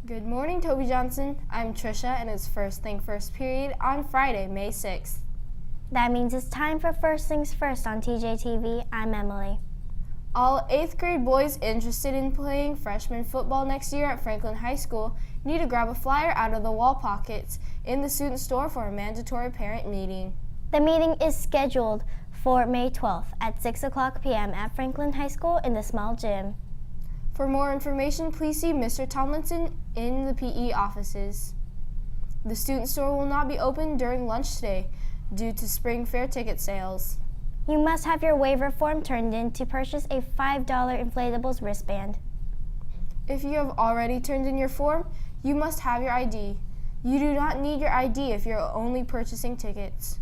Good morning, Toby Johnson. I'm Trisha, and it's First Thing First period on Friday, May 6th. That means it's time for First Things First on TJTV. I'm Emily. All 8th grade boys interested in playing freshman football next year at Franklin High School need to grab a flyer out of the wall pockets in the student store for a mandatory parent meeting. The meeting is scheduled for May 12th at 6 o'clock p.m. at Franklin High School in the small gym. For more information, please see Mr. Tomlinson in the PE offices. The student store will not be open during lunch today due to spring fair ticket sales. You must have your waiver form turned in to purchase a $5 inflatables wristband. If you have already turned in your form, you must have your ID. You do not need your ID if you're only purchasing tickets.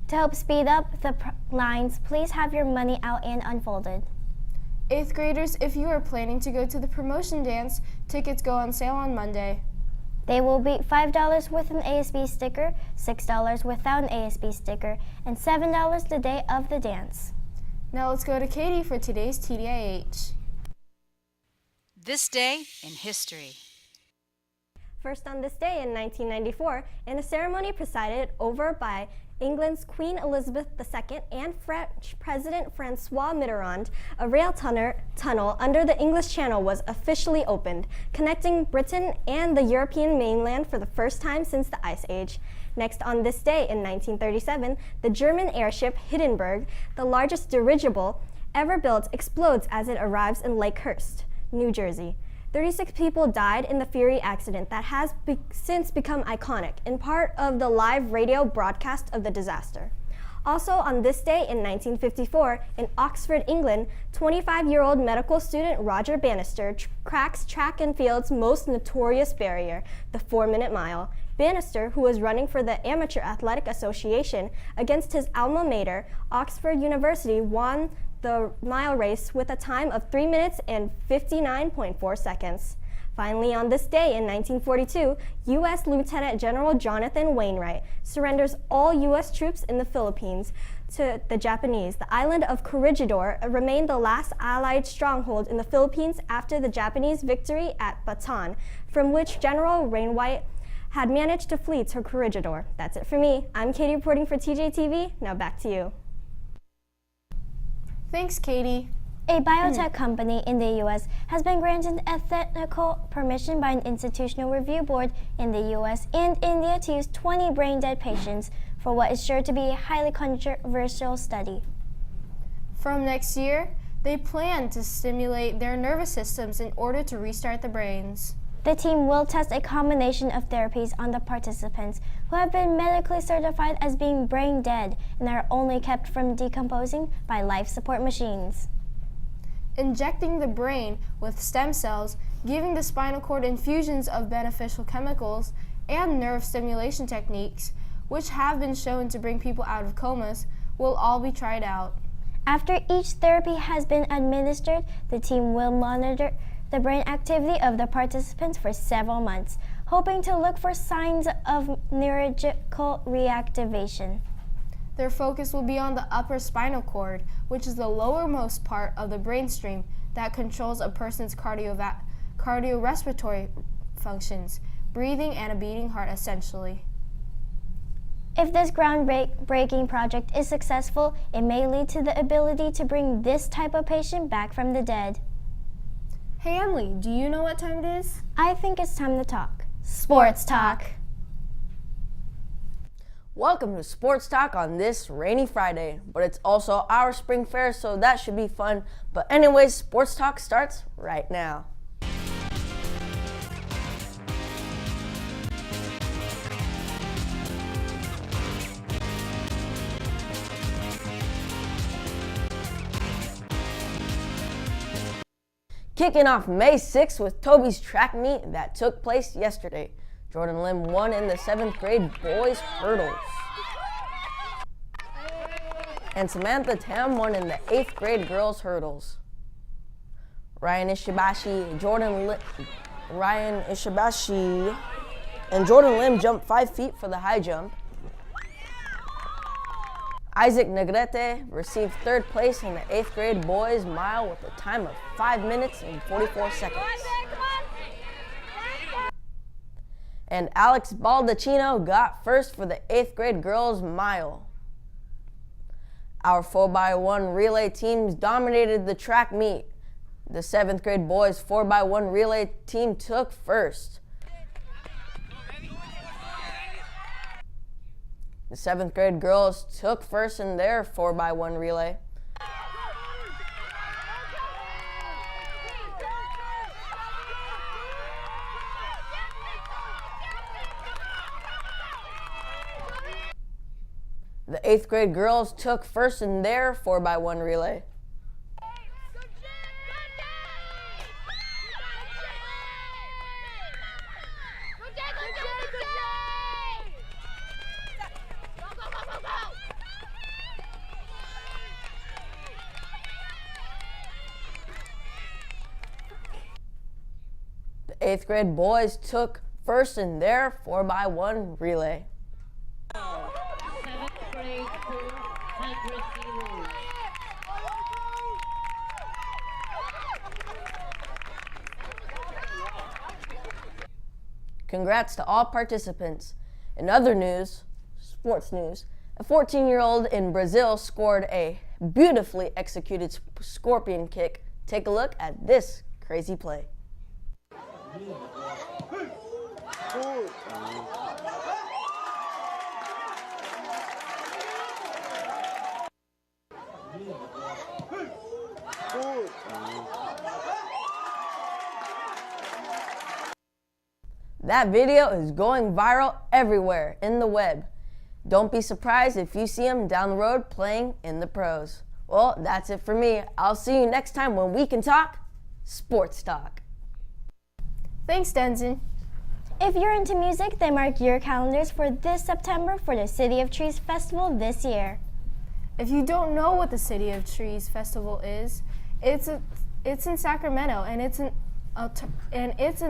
To help speed up the lines, please have your money out and unfolded. 8th graders, if you are planning to go to the promotion dance, tickets go on sale on Monday. They will be $5 with an ASB sticker, $6 without an ASB sticker, and $7 the day of the dance. Now let's go to Katie for today's TDIH. This day in history. First on this day in 1994, in a ceremony presided over by England's Queen Elizabeth II and French President François Mitterrand, a rail tunnel under the English Channel was officially opened, connecting Britain and the European mainland for the first time since the Ice Age. Next on this day in 1937, the German airship Hindenburg, the largest dirigible ever built, explodes as it arrives in Lakehurst, New Jersey. 36 people died in the Fury accident that has since become iconic, in part of the live radio broadcast of the disaster. Also on this day in 1954, in Oxford, England, 25-year-old medical student Roger Bannister cracks track and field's most notorious barrier, the 4-minute mile. Bannister, who was running for the Amateur Athletic Association against his alma mater, Oxford University, won the mile race with a time of 3 minutes and 59.4 seconds. Finally, on this day in 1942, U.S. Lieutenant General Jonathan Wainwright surrenders all U.S. troops in the Philippines to the Japanese. The island of Corregidor remained the last Allied stronghold in the Philippines after the Japanese victory at Bataan, from which General Wainwright had managed to flee to Corregidor. That's it for me. I'm Katie reporting for TJTV. Now back to you. Thanks, Katie. A biotech company in the U.S. has been granted ethical permission by an institutional review board in the U.S. and India to use 20 brain-dead patients for what is sure to be a highly controversial study. From next year, they plan to stimulate their nervous systems in order to restart the brains. The team will test a combination of therapies on the participants who have been medically certified as being brain dead and are only kept from decomposing by life support machines. Injecting the brain with stem cells, giving the spinal cord infusions of beneficial chemicals, and nerve stimulation techniques, which have been shown to bring people out of comas, will all be tried out. After each therapy has been administered, the team will monitor the brain activity of the participants for several months, hoping to look for signs of neurological reactivation. Their focus will be on the upper spinal cord, which is the lowermost part of the brainstem that controls a person's cardiorespiratory functions, breathing and a beating heart essentially. If this groundbreaking project is successful, it may lead to the ability to bring this type of patient back from the dead. Hey Emily, do you know what time it is? I think it's time to talk. Sports Talk. Welcome to Sports Talk on this rainy Friday, but it's also our spring fair, so that should be fun. But anyways, Sports Talk starts right now. Kicking off May 6th with Toby's track meet that took place yesterday. Jordan Lim won in the 7th grade boys hurdles. And Samantha Tam won in the 8th grade girls hurdles. Ryan Ishibashi and Jordan Lim jumped 5 feet for the high jump. Isaac Negrete received 3rd place in the 8th grade boys mile with a time of 5 minutes and 44 seconds. and Alex Baldacchino got first for the 8th grade girls mile. Our 4x1 relay teams dominated the track meet. The 7th grade boys 4x1 relay team took first. The 7th grade girls took first in their 4x1 relay. The 8th grade girls took first in their 4x1 relay. The 8th grade boys took first in their 4x1 relay. Congrats to all participants. In other news, sports news, a 14-year-old in Brazil scored a beautifully executed scorpion kick. Take a look at this crazy play. That video is going viral everywhere in the web. Don't be surprised if you see him down the road playing in the pros. Well, that's it for me. I'll see you next time when we can talk sports talk. Thanks, Denzin. If you're into music, then mark your calendars for this September for the City of Trees Festival this year. If you don't know what the City of Trees Festival is, it's in Sacramento, and it's an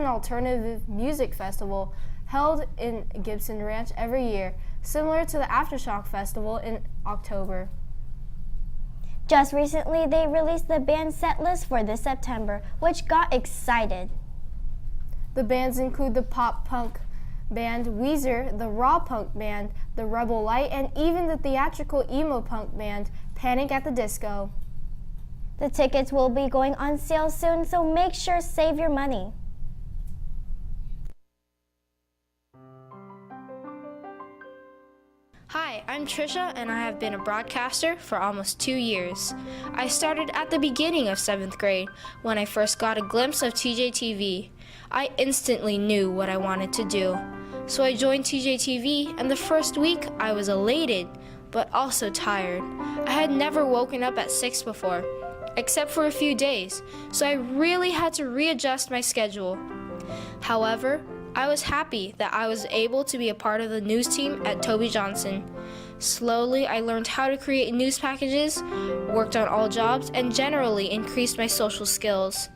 alternative music festival held in Gibson Ranch every year, similar to the Aftershock Festival in October. Just recently, they released the band set list for this September, which got excited. The bands include the pop-punk band Weezer, the raw punk band The Rebel Light, and even the theatrical emo punk band Panic at the Disco. The tickets will be going on sale soon, so make sure to save your money. Hi, I'm Trisha, and I have been a broadcaster for almost 2 years. I started at the beginning of 7th grade when I first got a glimpse of TJTV. I instantly knew what I wanted to do. So I joined TJTV, and the first week I was elated, but also tired. I had never woken up at 6 before, except for a few days, so I really had to readjust my schedule. However, I was happy that I was able to be a part of the news team at Toby Johnson. Slowly, I learned how to create news packages, worked on all jobs, and generally increased my social skills.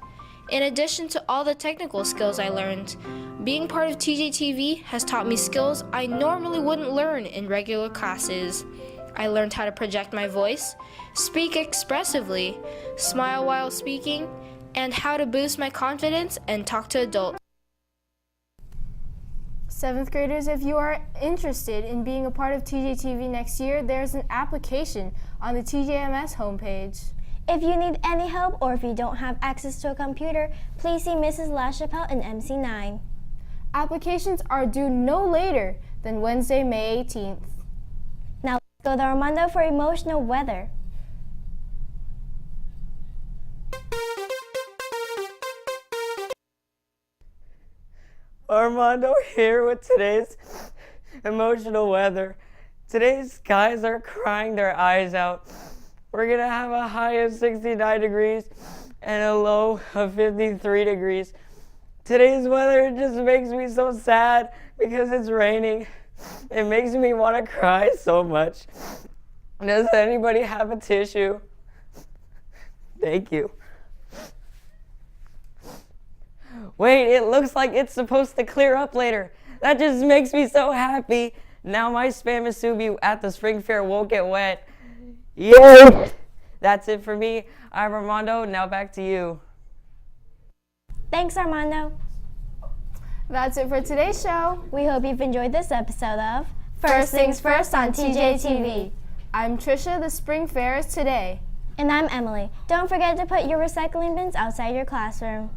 In addition to all the technical skills I learned, being part of TJTV has taught me skills I normally wouldn't learn in regular classes. I learned how to project my voice, speak expressively, smile while speaking, and how to boost my confidence and talk to adults. 7th graders, if you are interested in being a part of TJTV next year, there's an application on the TJMS homepage. If you need any help or if you don't have access to a computer, please see Mrs. LaChapelle in MC9. Applications are due no later than Wednesday, May 18th. Now let's go to Armando for emotional weather. Armando here with today's emotional weather. Today's skies are crying their eyes out. We're going to have a high of 69 degrees and a low of 53 degrees. Today's weather just makes me so sad because it's raining. It makes me want to cry so much. Does anybody have a tissue? Thank you. Wait, it looks like it's supposed to clear up later. That just makes me so happy. Now my Spam Musubi at the spring fair won't get wet. Yay! That's it for me. I'm Armando. Now back to you. Thanks, Armando. That's it for today's show. We hope you've enjoyed this episode of First Things First on TJTV. I'm Trisha, the Spring Fair is today. And I'm Emily. Don't forget to put your recycling bins outside your classroom.